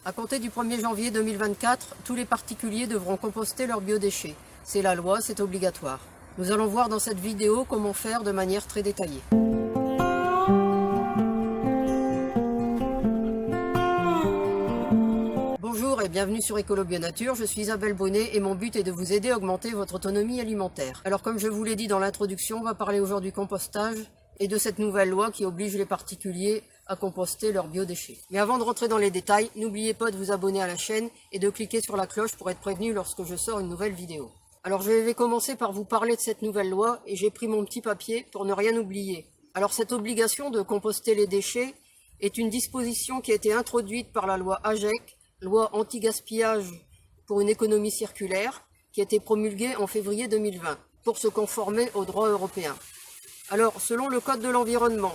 À compter du 1er janvier 2024, tous les particuliers devront composter leurs biodéchets. C'est la loi, c'est obligatoire. Nous allons voir dans cette vidéo comment faire de manière très détaillée. Bonjour et bienvenue sur Écolo Bio Nature, je suis Isabelle Bonnet et mon but est de vous aider à augmenter votre autonomie alimentaire. Alors comme je vous l'ai dit dans l'introduction, on va parler aujourd'hui compostage et de cette nouvelle loi qui oblige les particuliers à composter leurs biodéchets. Mais avant de rentrer dans les détails, n'oubliez pas de vous abonner à la chaîne et de cliquer sur la cloche pour être prévenu lorsque je sors une nouvelle vidéo. Alors je vais commencer par vous parler de cette nouvelle loi et j'ai pris mon petit papier pour ne rien oublier. Alors cette obligation de composter les déchets est une disposition qui a été introduite par la loi AGEC, loi anti-gaspillage pour une économie circulaire, qui a été promulguée en février 2020 pour se conformer au droit européen. Alors selon le code de l'environnement,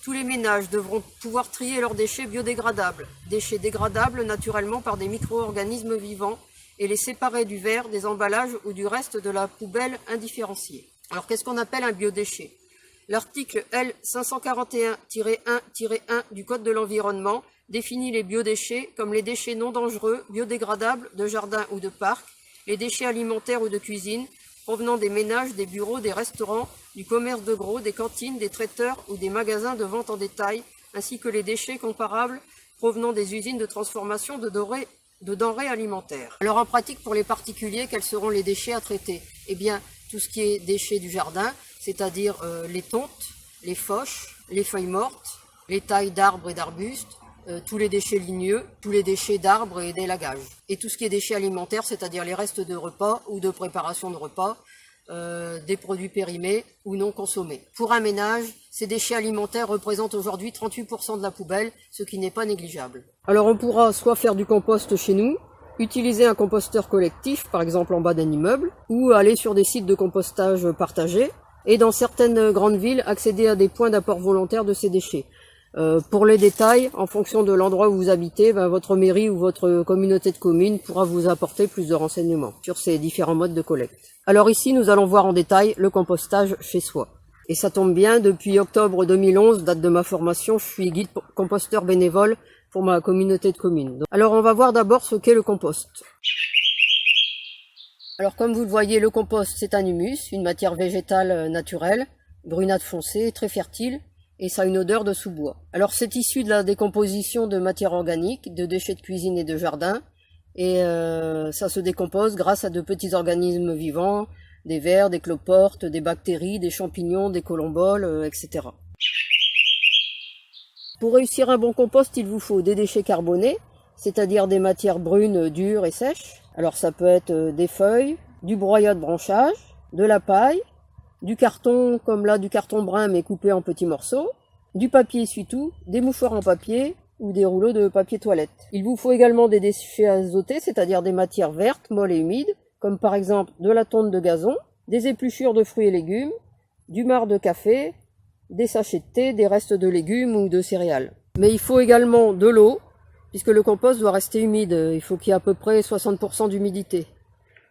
tous les ménages devront pouvoir trier leurs déchets biodégradables, déchets dégradables naturellement par des micro-organismes vivants, et les séparer du verre, des emballages ou du reste de la poubelle indifférenciée. Alors qu'est-ce qu'on appelle un biodéchet? L'article L 541-1-1 du Code de l'environnement définit les biodéchets comme les déchets non dangereux, biodégradables de jardin ou de parc, les déchets alimentaires ou de cuisine, provenant des ménages, des bureaux, des restaurants, du commerce de gros, des cantines, des traiteurs ou des magasins de vente en détail, ainsi que les déchets comparables provenant des usines de transformation de denrées alimentaires. Alors en pratique pour les particuliers, quels seront les déchets à traiter? Eh bien tout ce qui est déchets du jardin, c'est-à-dire les tontes, les fauches, les feuilles mortes, les tailles d'arbres et d'arbustes, tous les déchets ligneux, tous les déchets d'arbres et d'élagage. Et tout ce qui est déchets alimentaires, c'est-à-dire les restes de repas ou de préparation de repas, des produits périmés ou non consommés. Pour un ménage, ces déchets alimentaires représentent aujourd'hui 38% de la poubelle, ce qui n'est pas négligeable. Alors on pourra soit faire du compost chez nous, utiliser un composteur collectif, par exemple en bas d'un immeuble, ou aller sur des sites de compostage partagés, et dans certaines grandes villes, accéder à des points d'apport volontaire de ces déchets. Pour les détails, en fonction de l'endroit où vous habitez, votre mairie ou votre communauté de communes pourra vous apporter plus de renseignements sur ces différents modes de collecte. Alors ici, nous allons voir en détail le compostage chez soi. Et ça tombe bien, depuis octobre 2011, date de ma formation, je suis guide composteur bénévole pour ma communauté de communes. Alors on va voir d'abord ce qu'est le compost. Alors comme vous le voyez, le compost c'est un humus, une matière végétale naturelle, brunâtre foncée, très fertile, et ça a une odeur de sous-bois. Alors c'est issu de la décomposition de matières organiques, de déchets de cuisine et de jardin, et ça se décompose grâce à de petits organismes vivants, des vers, des cloportes, des bactéries, des champignons, des colomboles, etc. Pour réussir un bon compost, il vous faut des déchets carbonés, c'est-à-dire des matières brunes, dures et sèches. Alors ça peut être des feuilles, du broyat de branchage, de la paille, du carton, comme là du carton brun mais coupé en petits morceaux, du papier essuie-tout, des mouchoirs en papier ou des rouleaux de papier toilette. Il vous faut également des déchets azotés, c'est-à-dire des matières vertes, molles et humides, comme par exemple de la tonte de gazon, des épluchures de fruits et légumes, du marc de café, des sachets de thé, des restes de légumes ou de céréales. Mais il faut également de l'eau, puisque le compost doit rester humide. Il faut qu'il y ait à peu près 60% d'humidité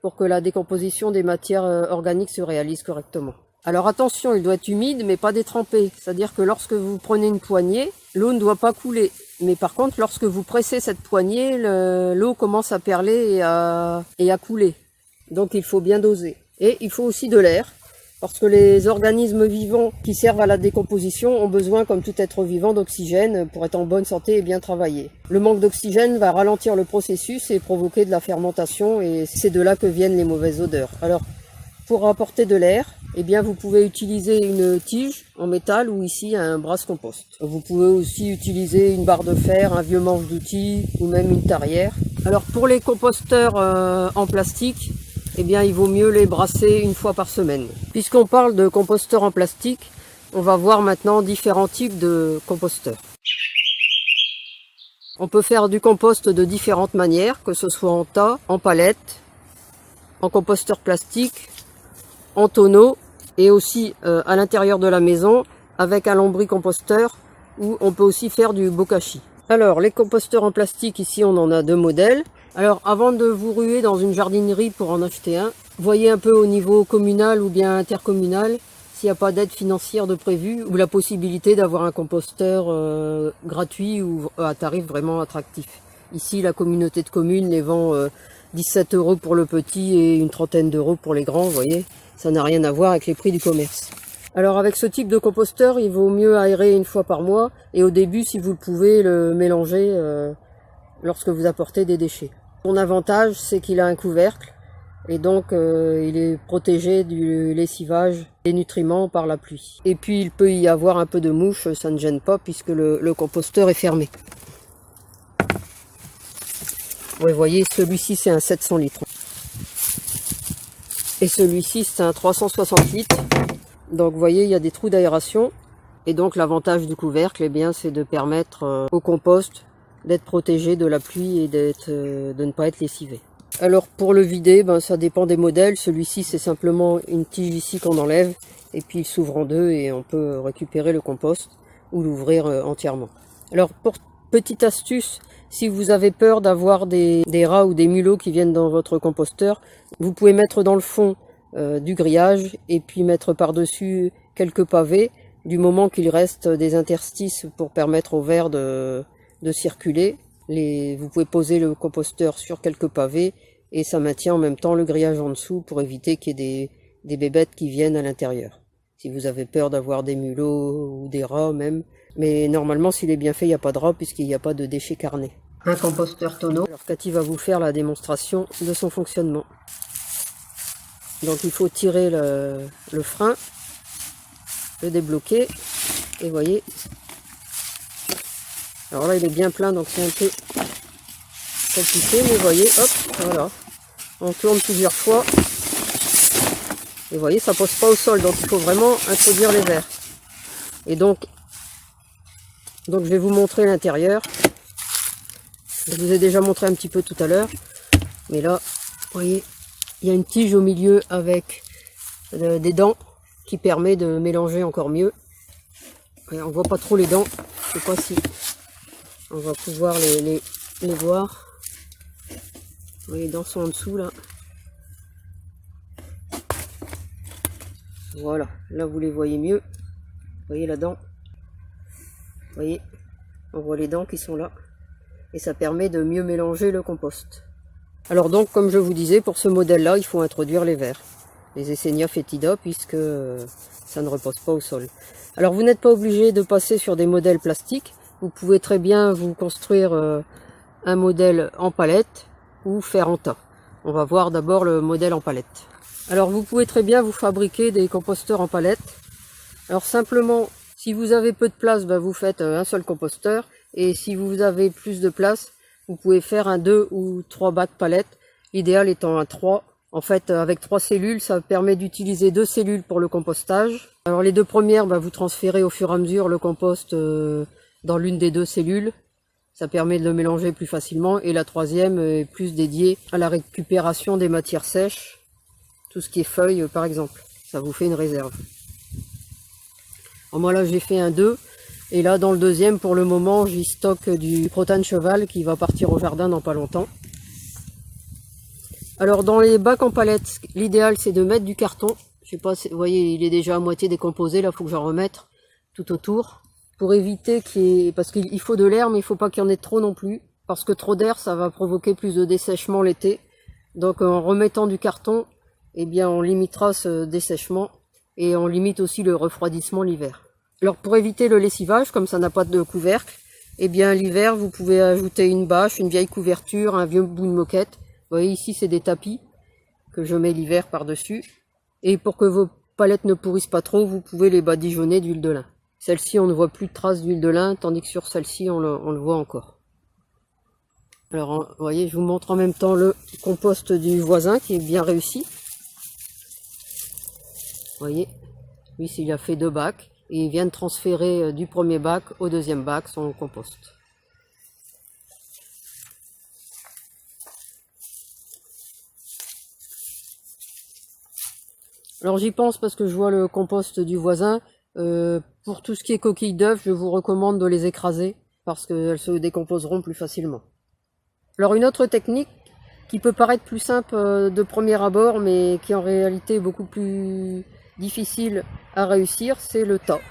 pour que la décomposition des matières organiques se réalise correctement. Alors attention, il doit être humide mais pas détrempé, c'est-à-dire que lorsque vous prenez une poignée, l'eau ne doit pas couler. Mais par contre, lorsque vous pressez cette poignée, l'eau commence à perler et à couler. Donc il faut bien doser. Et il faut aussi de l'air, parce que les organismes vivants qui servent à la décomposition ont besoin, comme tout être vivant, d'oxygène pour être en bonne santé et bien travailler. Le manque d'oxygène va ralentir le processus et provoquer de la fermentation, et c'est de là que viennent les mauvaises odeurs. Alors, pour apporter de l'air, eh bien, vous pouvez utiliser une tige en métal ou ici un brasse-compost. Vous pouvez aussi utiliser une barre de fer, un vieux manche d'outils ou même une tarière. Alors, pour les composteurs en plastique, eh bien, il vaut mieux les brasser une fois par semaine. Puisqu'on parle de composteurs en plastique, on va voir maintenant différents types de composteurs. On peut faire du compost de différentes manières, que ce soit en tas, en palette, en composteur plastique, en tonneau et aussi à l'intérieur de la maison avec un lombricomposteur où on peut aussi faire du bokashi. Alors, les composteurs en plastique, ici on en a deux modèles. Alors, avant de vous ruer dans une jardinerie pour en acheter un, voyez un peu au niveau communal ou bien intercommunal s'il n'y a pas d'aide financière de prévu ou la possibilité d'avoir un composteur gratuit ou à tarif vraiment attractif. Ici, la communauté de communes les vend 17 € pour le petit et une trentaine d'euros pour les grands, vous voyez. Ça n'a rien à voir avec les prix du commerce. Alors avec ce type de composteur, il vaut mieux aérer une fois par mois et au début, si vous le pouvez, le mélanger lorsque vous apportez des déchets. Son avantage, c'est qu'il a un couvercle et donc il est protégé du lessivage des nutriments par la pluie. Et puis il peut y avoir un peu de mouche, ça ne gêne pas puisque le composteur est fermé. Vous voyez, celui-ci c'est un 700 litres. Et celui-ci c'est un 360 litres. Donc vous voyez, il y a des trous d'aération. Et donc l'avantage du couvercle, eh bien, c'est de permettre au compost d'être protégé de la pluie et de ne pas être lessivé. Alors pour le vider, ben, ça dépend des modèles. Celui-ci c'est simplement une tige ici qu'on enlève. Et puis il s'ouvre en deux et on peut récupérer le compost ou l'ouvrir entièrement. Alors pour petite astuce, si vous avez peur d'avoir des rats ou des mulots qui viennent dans votre composteur, vous pouvez mettre dans le fond du grillage et puis mettre par-dessus quelques pavés du moment qu'il reste des interstices pour permettre aux vers de circuler. Vous pouvez poser le composteur sur quelques pavés et ça maintient en même temps le grillage en dessous pour éviter qu'il y ait des bébêtes qui viennent à l'intérieur. Si vous avez peur d'avoir des mulots ou des rats même. Mais normalement, s'il est bien fait, il n'y a pas de rats puisqu'il n'y a pas de déchets carnés. Un composteur tonneau. Alors Cathy va vous faire la démonstration de son fonctionnement. Donc il faut tirer le frein, le débloquer, et vous voyez. Alors là il est bien plein donc c'est un peu compliqué, mais vous voyez, hop, voilà. On tourne plusieurs fois. Et vous voyez, ça pose pas au sol, donc il faut vraiment introduire les verres. Et donc je vais vous montrer l'intérieur. Je vous ai déjà montré un petit peu tout à l'heure, mais là, vous voyez, il y a une tige au milieu avec des dents qui permet de mélanger encore mieux. Et on voit pas trop les dents, je sais pas si on va pouvoir les voir. Vous voyez, les dents sont en dessous là. Voilà, là vous les voyez mieux. Vous voyez la dent. Vous voyez, on voit les dents qui sont là. Et ça permet de mieux mélanger le compost. Alors donc, comme je vous disais, pour ce modèle-là, il faut introduire les vers, les Eisenia foetida, puisque ça ne repose pas au sol. Alors vous n'êtes pas obligé de passer sur des modèles plastiques. Vous pouvez très bien vous construire un modèle en palette ou faire en tas. On va voir d'abord le modèle en palette. Alors vous pouvez très bien vous fabriquer des composteurs en palette. Alors simplement, si vous avez peu de place, ben, vous faites un seul composteur. Et si vous avez plus de place, vous pouvez faire un 2 ou 3 bacs palettes. L'idéal étant un 3. En fait, avec 3 cellules, ça permet d'utiliser 2 cellules pour le compostage. Alors les 2 premières, ben, vous transférez au fur et à mesure le compost dans l'une des 2 cellules. Ça permet de le mélanger plus facilement. Et la troisième est plus dédiée à la récupération des matières sèches. Tout ce qui est feuilles, par exemple. Ça vous fait une réserve. Alors moi là, j'ai fait un 2. Et là, dans le deuxième, pour le moment, j'y stocke du crotone cheval qui va partir au jardin dans pas longtemps. Alors, dans les bacs en palette, l'idéal, c'est de mettre du carton. Je sais pas, vous voyez, il est déjà à moitié décomposé. Là, il faut que j'en remette tout autour. Pour éviter qu'il y ait... Parce qu'il faut de l'air, mais il faut pas qu'il y en ait trop non plus. Parce que trop d'air, ça va provoquer plus de dessèchement l'été. Donc, en remettant du carton, eh bien, on limitera ce dessèchement. Et on limite aussi le refroidissement l'hiver. Alors pour éviter le lessivage, comme ça n'a pas de couvercle, eh bien l'hiver vous pouvez ajouter une bâche, une vieille couverture, un vieux bout de moquette. Vous voyez ici c'est des tapis que je mets l'hiver par-dessus. Et pour que vos palettes ne pourrissent pas trop, vous pouvez les badigeonner d'huile de lin. Celle-ci on ne voit plus de traces d'huile de lin, tandis que sur celle-ci on le voit encore. Alors vous voyez, je vous montre en même temps le compost du voisin qui est bien réussi. Vous voyez, lui il a fait 2 bacs. Et il vient de transférer du premier bac au deuxième bac son compost. Alors j'y pense parce que je vois le compost du voisin. Pour tout ce qui est coquilles d'œufs, je vous recommande de les écraser parce qu'elles se décomposeront plus facilement. Alors une autre technique qui peut paraître plus simple de premier abord, mais qui en réalité est beaucoup plus difficile à réussir, c'est le tas.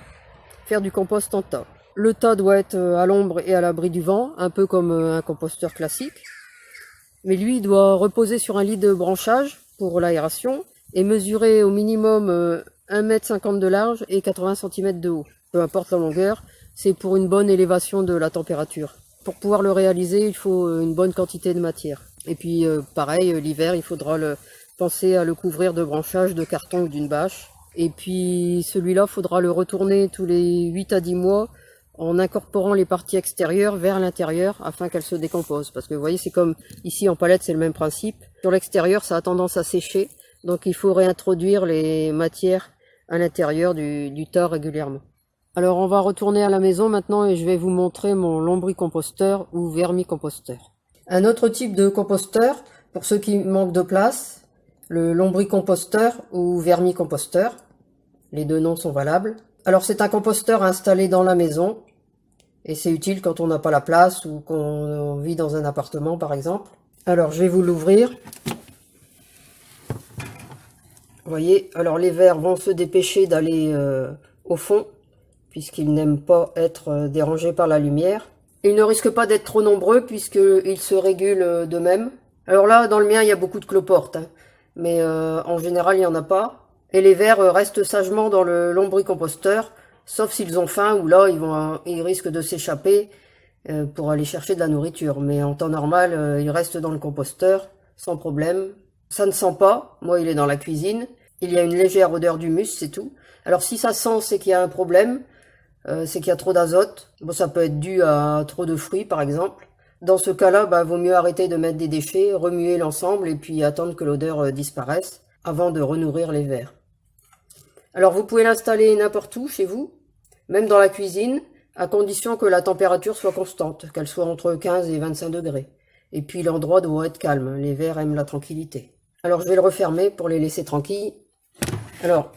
Faire du compost en tas. le tas doit être à l'ombre et à l'abri du vent, un peu comme un composteur classique. Mais lui, il doit reposer sur un lit de branchage pour l'aération et mesurer au minimum 1,50 m de large et 80 cm de haut. Peu importe la longueur, c'est pour une bonne élévation de la température. Pour pouvoir le réaliser, il faut une bonne quantité de matière. Et puis pareil, l'hiver, il faudra penser à le couvrir de branchage, de carton ou d'une bâche. Et puis celui-là, il faudra le retourner tous les 8 à 10 mois en incorporant les parties extérieures vers l'intérieur afin qu'elles se décomposent. Parce que vous voyez, c'est comme ici en palette, c'est le même principe. Sur l'extérieur, ça a tendance à sécher, donc il faut réintroduire les matières à l'intérieur du tas régulièrement. Alors on va retourner à la maison maintenant et je vais vous montrer mon lombricomposteur ou vermicomposteur. Un autre type de composteur, pour ceux qui manquent de place, le lombricomposteur ou vermicomposteur. Les deux noms sont valables. Alors c'est un composteur installé dans la maison et c'est utile quand on n'a pas la place ou qu'on vit dans un appartement par exemple. Alors je vais vous l'ouvrir. Vous voyez, alors les vers vont se dépêcher d'aller au fond puisqu'ils n'aiment pas être dérangés par la lumière. Ils ne risquent pas d'être trop nombreux puisqu'ils se régulent d'eux-mêmes. Alors là, dans le mien, il y a beaucoup de cloportes, hein, mais en général, il n'y en a pas. Et les vers restent sagement dans le lombricomposteur, sauf s'ils ont faim, ou là, ils risquent de s'échapper pour aller chercher de la nourriture. Mais en temps normal, ils restent dans le composteur, sans problème. Ça ne sent pas, moi, il est dans la cuisine. Il y a une légère odeur d'humus, c'est tout. Alors si ça sent, c'est qu'il y a un problème. C'est qu'il y a trop d'azote. Bon, ça peut être dû à trop de fruits, par exemple. Dans ce cas-là, vaut mieux arrêter de mettre des déchets, remuer l'ensemble et puis attendre que l'odeur disparaisse avant de renourrir les vers. Alors, vous pouvez l'installer n'importe où chez vous, même dans la cuisine, à condition que la température soit constante, qu'elle soit entre 15 et 25 degrés. Et puis, l'endroit doit être calme. Les vers aiment la tranquillité. Alors, je vais le refermer pour les laisser tranquilles. Alors,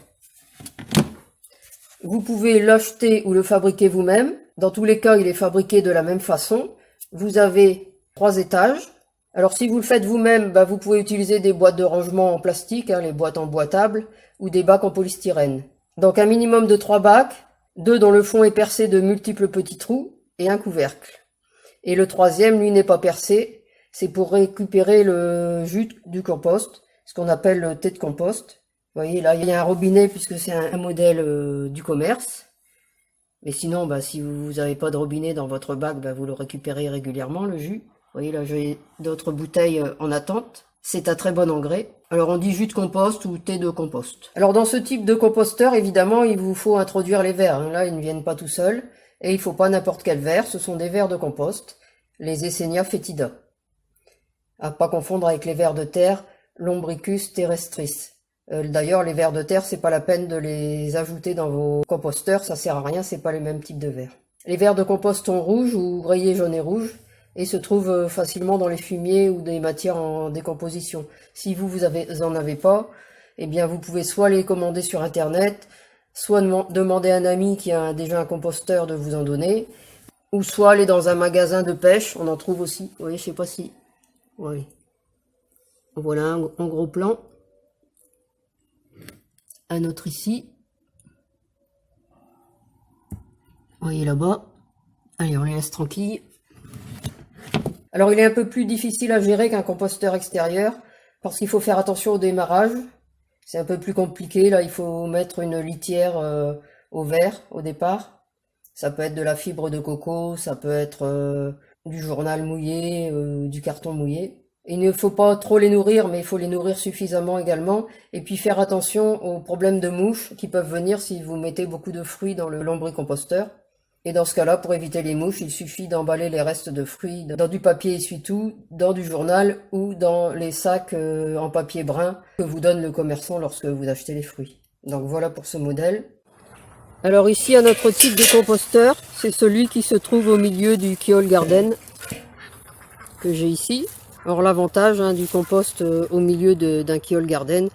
vous pouvez l'acheter ou le fabriquer vous-même. Dans tous les cas, il est fabriqué de la même façon. Vous avez 3 étages. Alors si vous le faites vous-même, vous pouvez utiliser des boîtes de rangement en plastique, les boîtes emboîtables, ou des bacs en polystyrène. Donc un minimum de 3 bacs, 2 dont le fond est percé de multiples petits trous, et un couvercle. Et le troisième, lui, n'est pas percé. C'est pour récupérer le jus du compost, ce qu'on appelle le thé de compost. Vous voyez, là, il y a un robinet puisque c'est un modèle du commerce. Mais sinon, si vous n'avez pas de robinet dans votre bac, vous le récupérez régulièrement, le jus. Vous voyez, là, j'ai d'autres bouteilles en attente. C'est un très bon engrais. Alors, on dit jus de compost ou thé de compost. Alors, dans ce type de composteur, évidemment, il vous faut introduire les vers. Là, ils ne viennent pas tout seuls. Et il ne faut pas n'importe quel vers. Ce sont des vers de compost, les Eisenia foetida. À pas confondre avec les vers de terre, Lombricus terrestris. D'ailleurs, les vers de terre, c'est pas la peine de les ajouter dans vos composteurs, ça sert à rien, c'est pas les mêmes types de vers. Les vers de compost sont rouges ou rayés jaune et rouge et se trouvent facilement dans les fumiers ou des matières en décomposition. Si vous en avez pas, eh bien vous pouvez soit les commander sur internet, soit demander à un ami qui a déjà un composteur de vous en donner, ou soit aller dans un magasin de pêche, on en trouve aussi. Vous voyez, je sais pas si... Oui. Voilà un gros plan. Un autre ici. Vous voyez là-bas. Allez, on les laisse tranquilles. Alors, il est un peu plus difficile à gérer qu'un composteur extérieur parce qu'il faut faire attention au démarrage. C'est un peu plus compliqué. Là, il faut mettre une litière au verre au départ. Ça peut être de la fibre de coco, ça peut être du journal mouillé, du carton mouillé. Il ne faut pas trop les nourrir, mais il faut les nourrir suffisamment également. Et puis faire attention aux problèmes de mouches qui peuvent venir si vous mettez beaucoup de fruits dans le lombricomposteur. Et dans ce cas-là, pour éviter les mouches, il suffit d'emballer les restes de fruits dans du papier essuie-tout, dans du journal ou dans les sacs en papier brun que vous donne le commerçant lorsque vous achetez les fruits. Donc voilà pour ce modèle. Alors ici, un autre type de composteur, c'est celui qui se trouve au milieu du Kewl Garden que j'ai ici. Alors l'avantage du compost au milieu d'un Kewl Garden,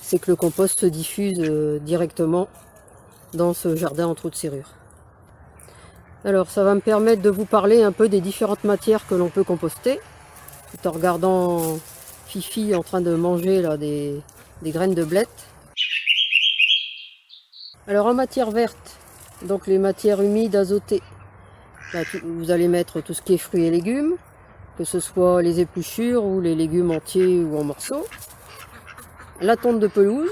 c'est que le compost se diffuse directement dans ce jardin en trou de serrure. Alors ça va me permettre de vous parler un peu des différentes matières que l'on peut composter, tout en regardant Fifi en train de manger là, des graines de blettes. Alors en matière verte, donc les matières humides azotées, Vous allez mettre tout ce qui est fruits et légumes, que ce soit les épluchures ou les légumes entiers ou en morceaux. La tonte de pelouse.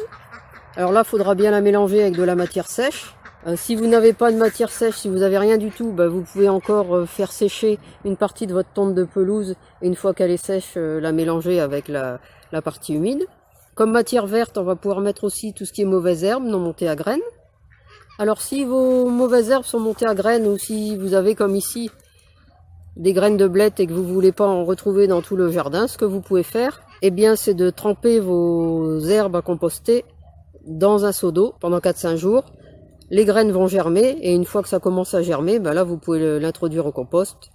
Alors là, il faudra bien la mélanger avec de la matière sèche. Si vous n'avez pas de matière sèche, si vous n'avez rien du tout, vous pouvez encore faire sécher une partie de votre tonte de pelouse. Et une fois qu'elle est sèche, la mélanger avec la partie humide. Comme matière verte, on va pouvoir mettre aussi tout ce qui est mauvaises herbes non montées à graines. Alors si vos mauvaises herbes sont montées à graines ou si vous avez comme ici des graines de blettes et que vous ne voulez pas en retrouver dans tout le jardin, ce que vous pouvez faire, c'est de tremper vos herbes à composter dans un seau d'eau pendant 4-5 jours. Les graines vont germer et une fois que ça commence à germer, là vous pouvez l'introduire au compost.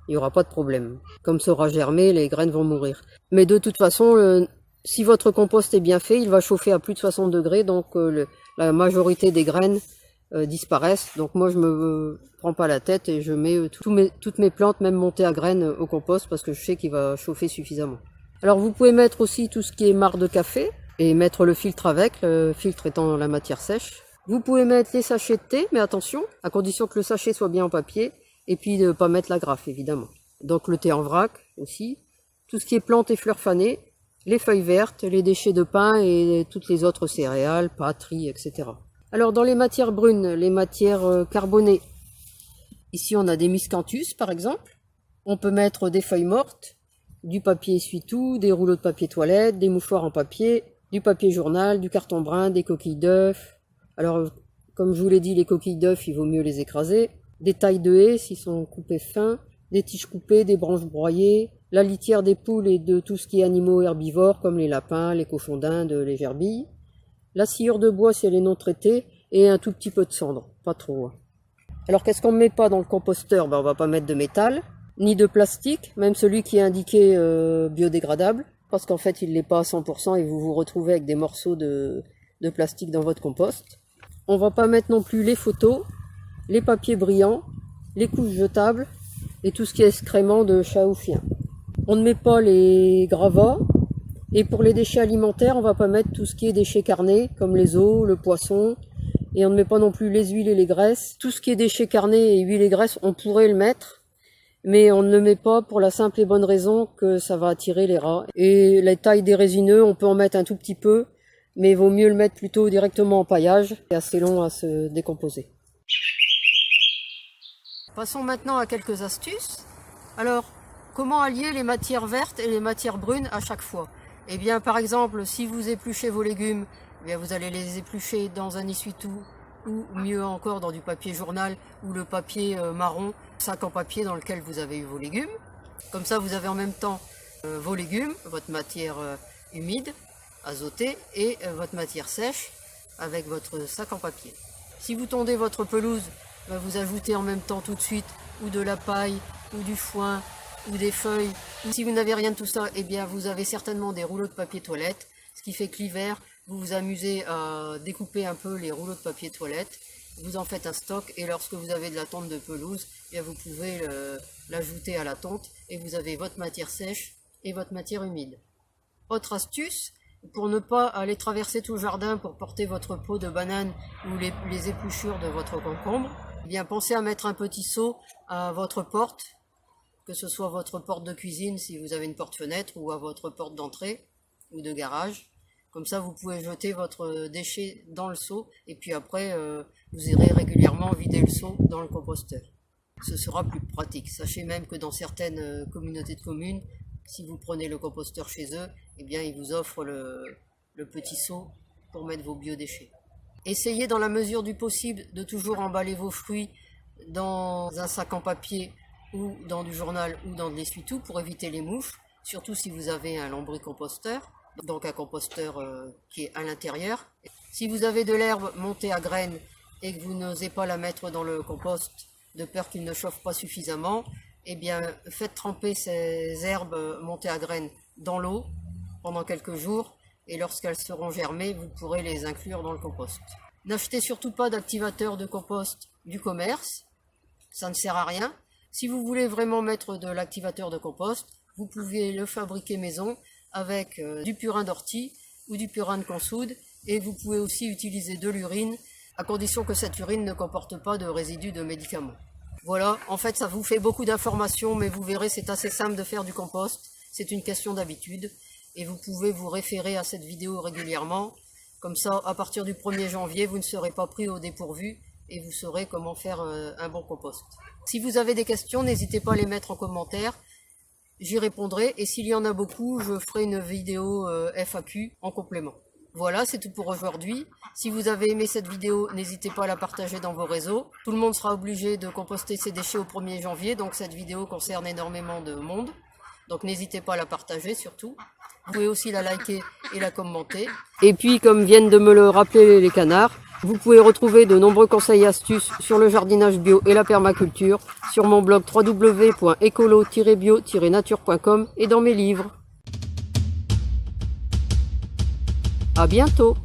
Il n'y aura pas de problème. Comme ça aura germé, les graines vont mourir. Mais de toute façon, si votre compost est bien fait, il va chauffer à plus de 60 degrés, donc la majorité des graines disparaissent. Donc moi je me prends pas la tête et je mets toutes mes plantes, même montées à graines, au compost parce que je sais qu'il va chauffer suffisamment. Alors vous pouvez mettre aussi tout ce qui est marc de café et mettre le filtre avec, le filtre étant la matière sèche. Vous pouvez mettre les sachets de thé, mais attention, à condition que le sachet soit bien en papier, et puis de ne pas mettre la graffe, évidemment. Donc le thé en vrac aussi, tout ce qui est plantes et fleurs fanées, les feuilles vertes, les déchets de pain et toutes les autres céréales, pâtes, riz, etc. Alors dans les matières brunes, les matières carbonées, ici on a des miscanthus par exemple, on peut mettre des feuilles mortes, du papier essuie-tout, des rouleaux de papier toilette, des mouchoirs en papier, du papier journal, du carton brun, des coquilles d'œufs. Alors, comme je vous l'ai dit, les coquilles d'œufs, il vaut mieux les écraser. Des tailles de haies, s'ils sont coupés fins. Des tiges coupées, des branches broyées. La litière des poules et de tout ce qui est animaux herbivores, comme les lapins, les cochons d'Inde, les gerbilles. La sciure de bois, si elle est non traitée. Et un tout petit peu de cendre, pas trop. Alors, qu'est-ce qu'on ne met pas dans le composteur? On va pas mettre de métal, ni de plastique, même celui qui est indiqué biodégradable. Parce qu'en fait, il l'est pas à 100% et vous vous retrouvez avec des morceaux de plastique dans votre compost. On va pas mettre non plus les photos, les papiers brillants, les couches jetables et tout ce qui est excréments de chat ou chien. On ne met pas les gravats et pour les déchets alimentaires, on va pas mettre tout ce qui est déchets carnés comme les os, le poisson et on ne met pas non plus les huiles et les graisses. Tout ce qui est déchets carnés et huiles et graisses, on pourrait le mettre, mais on ne le met pas pour la simple et bonne raison que ça va attirer les rats. Et la taille des résineux, on peut en mettre un tout petit peu, mais il vaut mieux le mettre plutôt directement en paillage, c'est assez long à se décomposer. Passons maintenant à quelques astuces. Alors, comment allier les matières vertes et les matières brunes à chaque fois? Eh bien, par exemple, si vous épluchez vos légumes, vous allez les éplucher dans un essuie-tout ou mieux encore dans du papier journal ou le papier marron, sac en papier dans lequel vous avez eu vos légumes. Comme ça, vous avez en même temps vos légumes, votre matière humide, azotée et votre matière sèche avec votre sac en papier. Si vous tondez votre pelouse, vous ajoutez en même temps tout de suite ou de la paille ou du foin ou des feuilles. Ou si vous n'avez rien de tout ça, vous avez certainement des rouleaux de papier toilette, ce qui fait que l'hiver, vous vous amusez à découper un peu les rouleaux de papier toilette, vous en faites un stock et lorsque vous avez de la tonte de pelouse, vous pouvez l'ajouter à la tonte et vous avez votre matière sèche et votre matière humide. Autre astuce, pour ne pas aller traverser tout le jardin pour porter votre pot de banane ou les épluchures de votre concombre, pensez à mettre un petit seau à votre porte, que ce soit votre porte de cuisine si vous avez une porte-fenêtre ou à votre porte d'entrée ou de garage. Comme ça, vous pouvez jeter votre déchet dans le seau et puis après, vous irez régulièrement vider le seau dans le composteur. Ce sera plus pratique. Sachez même que dans certaines communautés de communes, si vous prenez le composteur chez eux, ils vous offrent le petit seau pour mettre vos biodéchets. Essayez dans la mesure du possible de toujours emballer vos fruits dans un sac en papier ou dans du journal ou dans de l'essuie-tout pour éviter les mouches, surtout si vous avez un lombricomposteur, donc un composteur qui est à l'intérieur. Si vous avez de l'herbe montée à graines et que vous n'osez pas la mettre dans le compost de peur qu'il ne chauffe pas suffisamment, faites tremper ces herbes montées à graines dans l'eau pendant quelques jours et lorsqu'elles seront germées, vous pourrez les inclure dans le compost. N'achetez surtout pas d'activateur de compost du commerce, ça ne sert à rien. Si vous voulez vraiment mettre de l'activateur de compost, vous pouvez le fabriquer maison avec du purin d'ortie ou du purin de consoude et vous pouvez aussi utiliser de l'urine à condition que cette urine ne comporte pas de résidus de médicaments. Voilà, en fait ça vous fait beaucoup d'informations, mais vous verrez c'est assez simple de faire du compost, c'est une question d'habitude, et vous pouvez vous référer à cette vidéo régulièrement, comme ça à partir du 1er janvier vous ne serez pas pris au dépourvu, et vous saurez comment faire un bon compost. Si vous avez des questions, n'hésitez pas à les mettre en commentaire, j'y répondrai, et s'il y en a beaucoup, je ferai une vidéo FAQ en complément. Voilà, c'est tout pour aujourd'hui. Si vous avez aimé cette vidéo, n'hésitez pas à la partager dans vos réseaux. Tout le monde sera obligé de composter ses déchets au 1er janvier, donc cette vidéo concerne énormément de monde. Donc n'hésitez pas à la partager surtout. Vous pouvez aussi la liker et la commenter. Et puis, comme viennent de me le rappeler les canards, vous pouvez retrouver de nombreux conseils et astuces sur le jardinage bio et la permaculture sur mon blog www.écolo-bio-nature.com et dans mes livres. À bientôt!